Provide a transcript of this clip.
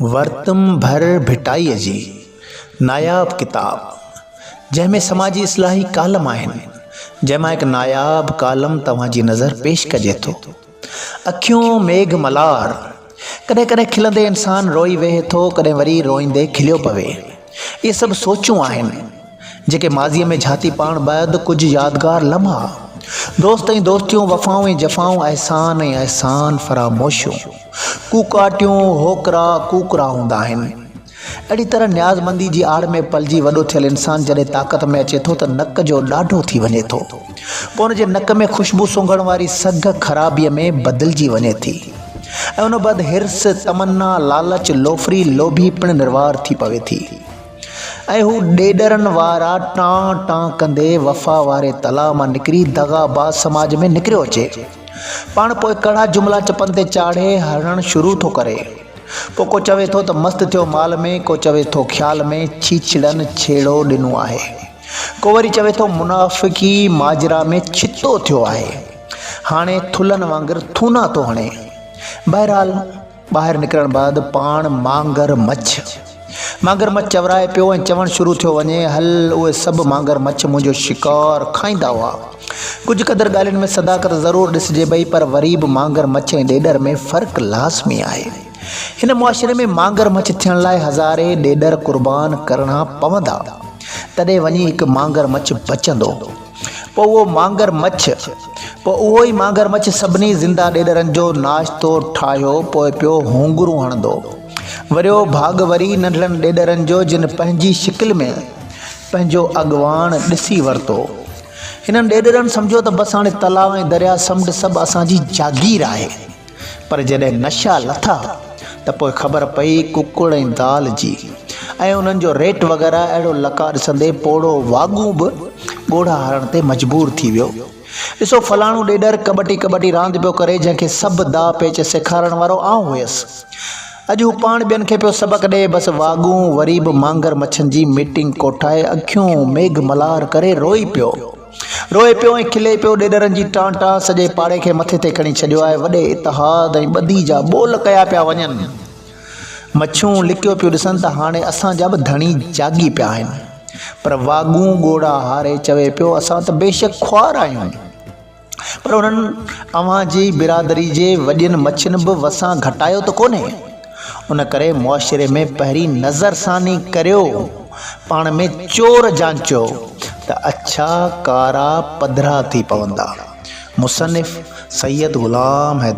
वर्तम भर भिटाई जी नायाब किताब जैमें समाजी इस्लाही कालम आहिनि, जैमां एक नायाब कालम तव्हांजी नज़र पेश कजे थो। अखियूं मेघ मलार, कॾहिं कॾहिं खिलंदे इंसान रोई वेहे थो, कॾहिं वरी रोईंदे खिलियो पवे। ये सभु सोचूं आहिनि जेके माज़ीअ में झाती पाण बैदि कुछ यादगार लम्हा, दोस्त ऐं दोस्तियूं, वफ़ाऊं ऐं जफ़ाऊं, एहसान ऐं एहसान फरामोशियूं, कूकाटियूं होकरा कूकरा हूंदा आहिनि। अहिड़ी तरह न्याज़मंदी जी आड़ में पलिजी वॾो थियल इंसान जॾहिं ताक़त में अचे थो त नक जो ॾाढो थी वञे थो, पोइ उनजे नक में ख़ुशबू सूंघण वारी सघ ख़राबीअ में बदिलजी वञे थी ऐं उन बैदि हिर्स, तमन्ना, लालच, लोफरी, लोभी पिणु निर्वार थी पवे थी ऐं हू ॾेॾरनि वारा टां टां कंदे वफ़ा वारे तला मां निकिरी दगाबाज़ समाज में निकिरियो अचे। पाण पोइ कड़ा जुमिला चपनि ते चाढ़े हरणु शुरू थो करे। पोइ को चवे थो त मस्तु थियो माल में, को चवे थो ख़्याल में छीछड़नि छेड़ो ॾिनो आहे, को वरी चवे थो मुनाफ़िकी माजरा में छितो थियो आहे, हाणे थुलनि वांगुरु थूना थो हणे। बहरहाल ॿाहिरि निकिरण बैदि पाण मांगर मच्छ चवराए पियो ऐं चवणु शुरू थियो वञे, हल उहे सभु मांगर मच्छ मुंहिंजो शिकार खाईंदा हुआ। कुझु क़दुरु ॻाल्हियुनि में सदाकत ज़रूरु ॾिसिजे पई, पर वरी बि मांगर मच्छ ऐं ॾेॾर में फ़र्क़ु लाज़मी आहे। हिन मुआशिरे में मांगर मच्छ थियण लाइ हज़ारे ॾेॾर क़ुर्बान करणा पवंदा, तॾहिं वञी हिकु मांगर मच्छ बचंदो। पोइ उहो ई मांगर मच्छ सभिनी ज़िंदा ॾेॾरनि जो नाश्तो ठाहियो, पोइ पियो होंगरू हणंदो। वरियो भाग वरी नंढड़नि ॾेॾरनि जो, जिन पंहिंजी शिकिल में पंहिंजो अॻवान ॾिसी वरितो। हिननि ॾेॾरनि सम्झो त बसि हाणे तलाउ ऐं दरिया समुंड सभु असांजी जागीर आहे। पर जॾहिं नशा लथा त पोइ ख़बर पई कुकुड़ ऐं दाल जी, ऐं उन्हनि जो रेट वग़ैरह अहिड़ो लका ॾिसंदे पोड़ो वाॻूं बि ॻोढ़ा हरण ते मजबूर थी वियो। ॾिसो फलाणो ॾेॾर कबड्डी रांदि पियो करे, जंहिंखे सभु दा पेच सेखारण वारो आउं हुयसि। अॼु हू पाण ॿियनि खे पियो सबक़ ॾे, बसि वाॻूं वरी बि मांगर मच्छनि जी मीटिंग कोठाए अखियूं मेघ मलार करे रोए पियो ऐं खिले पियो। ॾेॾरनि जी टांटा सॼे पाड़े खे मथे ते खणी छॾियो आहे। वॾे इतिहाद ऐं ॿधी जा ॿोल कया पिया वञनि। मच्छूं लिकियो पियो ॾिसनि त हाणे असांजा बि धणी जागी पिया आहिनि, पर वाॻूं ॻोड़ा हारे चवे पियो, असां त बेशक ख्वार आहियूं, पर उन्हनि अव्हांजी बिरादरी जे वॾियुनि मच्छियुनि बि वसां घटायो त कोन्हे। उन करे मुआशिरे में पहिरीं नज़रसानी करियो, पाण में चोर जांचियो त अच्छा कारा पधरा थी पवंदा। मुसनिफ़ सैयद ग़ुलाम है।